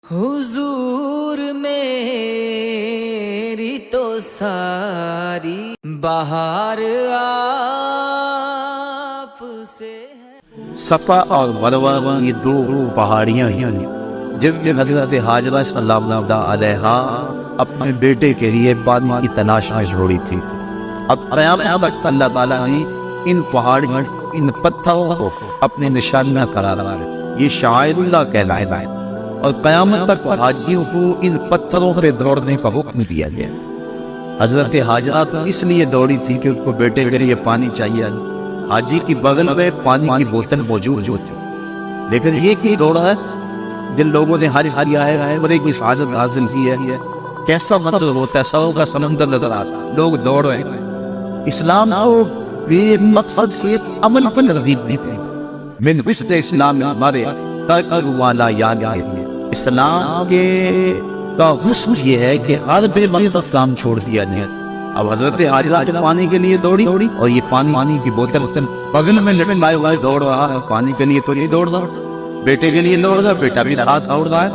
हुजूर मेरी तो सारी बहार आप से है। सफ़ा और मरवा ये दो पहाड़ियाँ हैं जिन हज़रत हाजरा सल्लल्लाहु अलैहा अपने बेटे के लिए पानी की तलाश में छोड़ी थी। अब क़यामत तक अल्लाह ताला ने इन पहाड़ियों इन पत्थरों को अपने निशानियाँ करार रहा है। ये शायरुल्लाह कहलाता है और क़यामत तक हाजियों को इन पत्थरों पर दौड़ने का हुक्म दिया गया। हज़रत हाजरा तो इसलिए दौड़ी थी कि उनको बेटे के लिए पानी चाहिए। हाजी की बगल में पानी की बोतल मौजूद थी, लेकिन ये की दौड़ा है जिन लोगों ने हज किया है बड़े की हिफाजत हासिल की है। कैसा मतलब होता है, सौ का समंदर नजर आता, लोग दौड़ रहे हैं। इस्लाम को बेमकसद से अमल पर तरगीब देते हैं। मिन विस्ते इस्लाम में हमारे वाला याद है। इस्लाम के का हुस्न ये है कि हर बेमकसद काम छोड़ दिया जाए। अब हजरत हाजरा पानी के लिए दौड़ी और ये पानी की बोतल बगल में लटकाए हुआ दौड़ रहा है। पानी के लिए तो नहीं दौड़ रहा, बेटे के लिए दौड़ रहा, बेटा भी साथ दौड़ रहा है।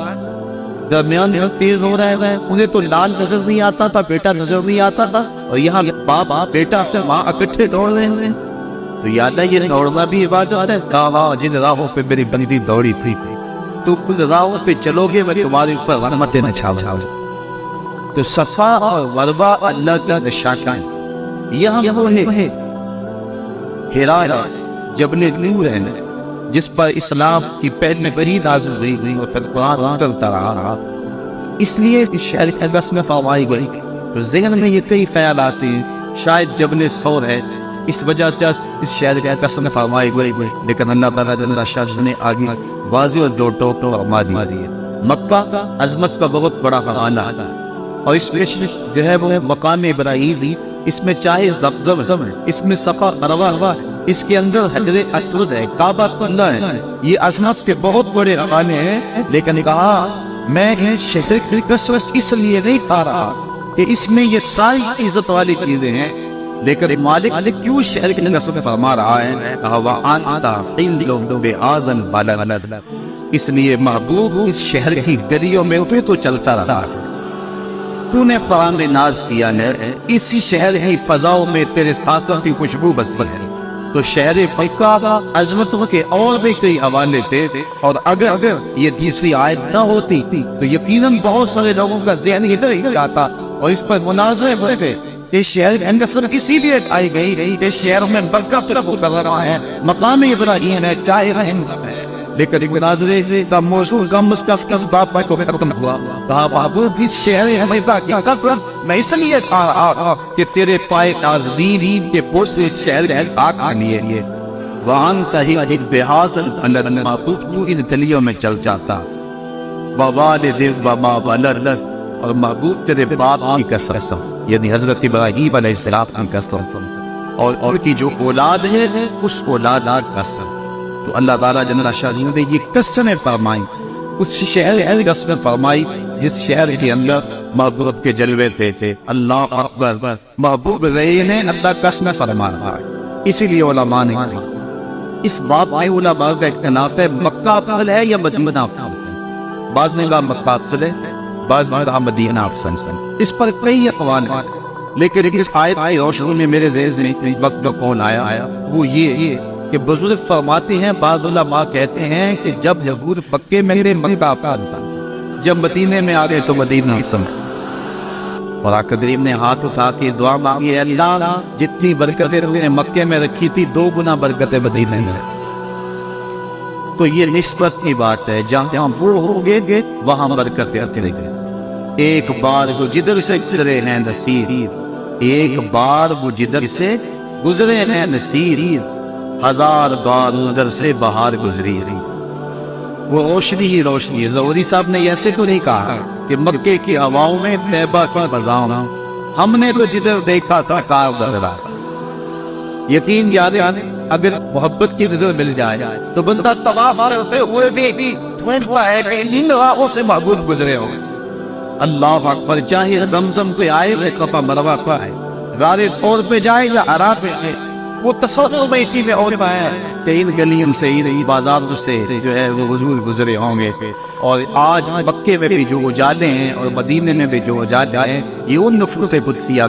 दरमियान तेज हो रहा है, उन्हें तो लाल नजर नहीं आता था, बेटा नजर नहीं आता था, और यहाँ बाप बेटा से माँ इकट्ठे दौड़ रहे हैं। तो याद है ये दौड़ना भी इबादत है। कहा जिन राहों पे मेरी बंदी दौड़ी थी तो खुद राहों पे चलोगे मैं तुम्हारे ऊपर रहमतें न छाऊं। तो सफा और मरवा अल्लाह का निशान है। यहाँ वो है हिरा जबल नूर है जिस पर इस्लाम की पहले बड़ी नाज़िल हुई और फिर कुरान चलता रहा। इसलिए इस शहर के बस में फरमाई गई। तो ज़हन में ये कई ख्याल आते हैं शायद जबल सौर है, इस वजह से इस शहर के कसम में फरमाई गई, लेकिन अल्लाह ताला ने आगे वाज़ेह और दो टोक फरमा दिए। मक्का का अज़मत का बहुत बड़ा हवाला है और इसमें जो है वो मकाम इब्राहीम, इसमें चाहे ज़मज़म है, इसमें सफ़ा मरवा है, इसके अंदर हजर अस्वद है, काबा अल्लाह है। ये अज़मत के बहुत बड़े हवाले हैं। लेकिन कहा मैं इस शहर की कसरत इसलिए नहीं खा रहा कि इसमें ये सारी इज्जत वाली चीजें हैं, लेकिन मालिक क्यों शहर की कसरत फरमा रहा है? इसलिए महबूब इस शहर की गलियों में उठे तो चलता रहा। तूने फराम नाज किया है, इसी शहर की फजाओं में तेरे सांसों की खुशबू बसी है। तो शहर मक्का का अज़मतों के और भी कई हवाले थे, और अगर ये तीसरी आयत न होती तो यकीनन बहुत सारे लोगों का ज़हन इधर ही जाता और इस पर मुनाज़रे होते थे कि शहर के अंदर सिर्फ इसीलिए आई गई कि शहर में बरकत कर रहा है, मकाम इब्राहीम है, चाहे रहम है। लेकिन मुनाज़रे से का मौजूद का मुस्तफ़ बाप को खत्म हुआ। कहा बाबू इस शहर में क्या कसरत मैं इसलिए खा रहा कि तेरे पाए नाज़रीन के बोझ से शहर है आका लिए वहां कहीं एक बेहासन महबूब तू इन गलियों में चल जाता और महबूब तेरे बाप की कसरत यानी हजरत इब्राहीम अलैहिस्सलाम की कसरत और उनकी जो औलाद है उस औलाद की कसरत। तो अल्लाह ताला जल्ल शाह ने ये कसमें फरमाई, उस शहर की कसमें फरमाई जिस शहर के अंदर महबूब के जलवे थे। अल्लाह अकबर, महबूब रहे हैं, अल्लाह कसमें फरमा रहा है। इसीलिए उलमा ने इस बात में उलमा का इख्तिलाफ है मक्का अफजल है या मदीना अफजल है। बाज़ ने कहा मक्का अफजल है, बाज़ ने कहा मदीना अफजल है। इस पर कई अक़वाल हैं, लेकिन इस आयत की रोशनी में मेरे ज़हन में इस वक्त जो कौन आया वो ये कि बुजुर्ग फरमाते हैं, बाज़ उलमा कहते हैं कि जब यहूद पक्के मेरे मक्का था, जब मदीने में आ गए तो मदीना अफजल। और आका करीम ने हाथ उठा के दुआ मांगी, अल्लाह जितनी बरकतें तूने मक्के में रखी थी 2 गुना बरकतें मदीने में। तो ये निस्बत की बात है, जहाँ वो हो गए वहाँ बरकतें आती रहेंगी। एक बार वो जिधर से गुजरे हैं नसीर, एक बार वो जिधर से गुजरे हैं नसीर, 1000 बार उधर से बाहर गुजरी रही। वो रोशनी ही रोशनी है। ज़हूरी साहब ने ऐसे तो नहीं कहा कि मक्के की हवाओं में तैबा की बजाओं, हमने तो जिधर देखा था कार उधर। यकीन याद अगर मोहब्बत की नजर मिल जाए तो बंदा तवाफ करते हुए भी इन राहों से महबूब गुजरे हो। अल्लाह अकबर, चाहे ज़मज़म पे आए, सफ़ा मरवा पे आए, गारे सौर पे जाए या अरा पे आए, وہ تصور میں اسی میں ہوتا ہے کہ ان گلیوں سے ان بازاروں سے جو ہے وہ حضور گزرے ہوں گے. اور آج مکے میں بھی جو اجالے ہیں اور مدینے میں بھی جو اجالے ہیں یہ ان نفوس قدسیہ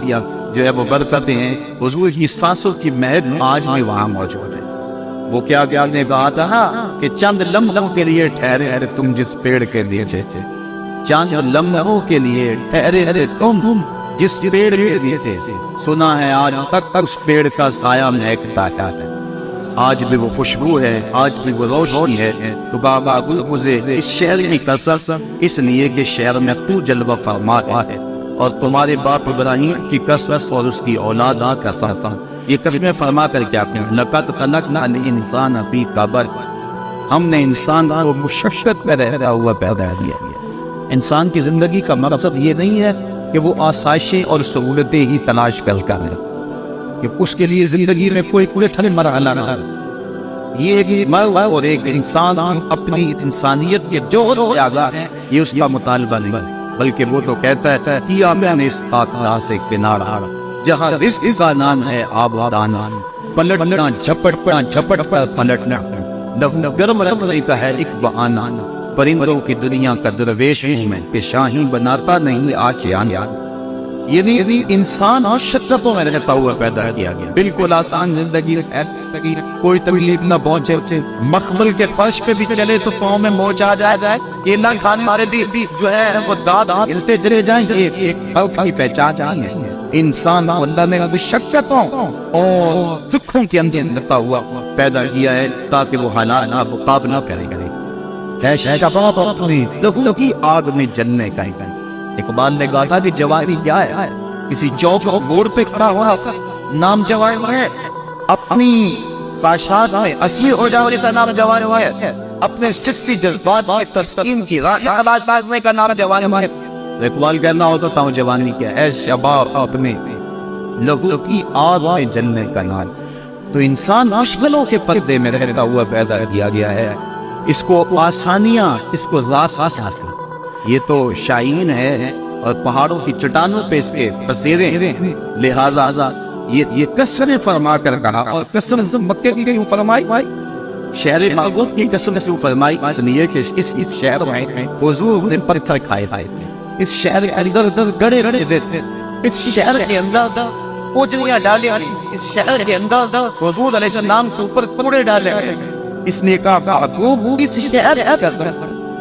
جو ہے وہ برکتیں ہیں. حضور کی سانسوں کی مہر آج بھی وہاں موجود ہے. وہ کیا نے کہا تھا کہ چند لمحوں کے لیے ٹھہرے تم جس پیڑ کے نیچے, چند لمحوں کے لیے ٹھہرے تم جس پیڑ کے نیچے. سنا ہے آج تک اس پیڑ کا سایہ مہکتا ہے, آج بھی وہ خوشبو ہے, آج بھی وہ روشنی ہے. تو بابا مجھے اس شہر کی قسم اس لیے کہ شہر میں تو جلوہ فرما ہے, اور تمہارے باپ ابراہیم کی قسم اور اس کی اولاد کا قسم. یہ کلمہ فرما کر کیا کہیں, لقد خلقنا الانسان فی کبد, ہم نے انسان کو مشقت میں رہتا ہوا پیدا کیا. انسان کی زندگی کا مقصد یہ نہیں ہے کہ وہ آسائشیں اور سہولتیں ہی تلاش کر ہے, کہ اس کے لیے زندگی میں کوئی تھلے مرحلہ نہ. یہ ایک مرد اور ایک انسان اپنی انسانیت کے جوہر سے آگاہ ہے, یہ اس کا مطالبہ نہیں, بلکہ وہ تو کہتا ہے کیا میں نے اس آقا سے کنارہ جہاں رزق کا نام ہے آبادانا, پلٹنا جھپٹ پر پلٹنا, گرم رکھنے کا ہے ایک بہانہ. پرندوں کی دنیا کا درویش ہوں میں کہ شاہی بناتا نہیں آشیان. یعنی انسان شدتوں میں رہتا ہوا پیدا کیا گیا, بالکل آسان زندگی, کوئی تکلیف نہ پہنچے, مخمل کے فرش پہ بھی چلے تو پاؤں میں موچ آ جائے, کیلا کھانے والے بھی جو ہے وہ دانت ہلتے چلے جائیں, ایک کی پہچان ہے. انسان اللہ نے مشقتوں اور دکھوں کے اندر رہتا ہوا پیدا کیا ہے تاکہ وہ حالات کا مقابلہ کرے. شباب اپنی لہو کی آگ میں جلنے کا. اقبال نے کہا تھا کہ جوانی کیا ہے, کسی چوک موڑ پہ کھڑا ہوا نام جوانی ہے, اپنی خواہشات میں اصلی ہو جانے کا نام جوانی ہے, اپنے سکسی جذبات میں تسکین کی راہ بازنے کا نام جوانی ہے. اقبال کہنا ہوتا تھا جوانی کیا ہے, شباب اپنے لہو کی آگ میں جلنے کا نام. تو انسان مشغلوں کے پردے میں رہتا ہوا پیدا کیا گیا ہے. اس کو آسانیاں, اس کو ذات, یہ تو شاہین ہے اور پہاڑوں کی چٹانوں پہ اس کے بسیرے ہیں. لہذا یہ قسم فرما کر کہا, اور قسم مکے کی کیوں فرمائی, شہر محبوب کی قسم سے فرمائی اس لیے کہ اس شہر میں حضور نے پتھر کھائے تھے, اس شہر کے اندر گڑے تھے, اس شہر کے اندر اوجلیاں ڈالے, اس شہر کے اندر حضور علیہ السلام کے اوپر کوڑے ڈالے. اس نے کہا اس شہر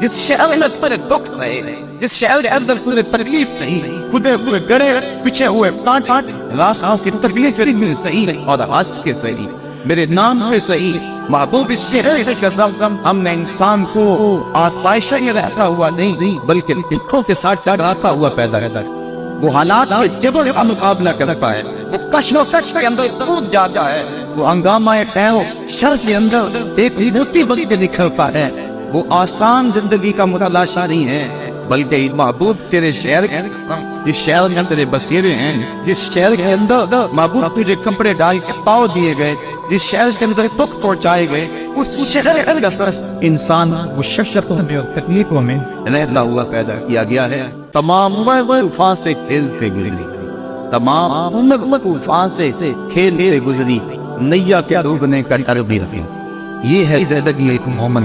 جس شہر میں پر دکھ رہے, جس شہر کے اندر کوئی تکلیف نہیں, خودے ہوئے گڑے پیچھے ہوئے پلانٹ راستہ کی تکلیف میں صحیح اور ہنس کے صحیح, میرے نام میں صحیح محبوب اس شہر کے قسم ہم نے انسان کو آسائشیں میں رہتا ہوا نہیں بلکہ دکھوں کے ساتھ رہتا ہوا پیدا کرتا ہے. وہ حالات کے جبر کا مقابلہ کرتا ہے, وہ کشن و کش کے اندر ٹوٹ جاتا ہے, وہ ہنگامہ شر کے اندر ایک موتی بن کے نکلتا ہے. وہ آسان زندگی کا متلاشا نہیں ہے بلکہ محبوب تیرے شہر جس شہر میں تیرے بسیرے ہیں, جس شہر کے اندر محبوب تجھے کپڑے ڈال کے پاؤ دیے گئے, جس شہر کے اندر دکھ پہنچائے گئے, اس شہر کے اندر انسان مشقتوں میں اور تکلیفوں میں رہتا ہوا پیدا کیا گیا ہے. تمام طوفان سے کھیل سے گزری, تمام طوفان سے کھیل سے گزری, نیا کیا ڈوبنے کا ڈر بھی رکھے. یہ ہے زندگی ایک مومن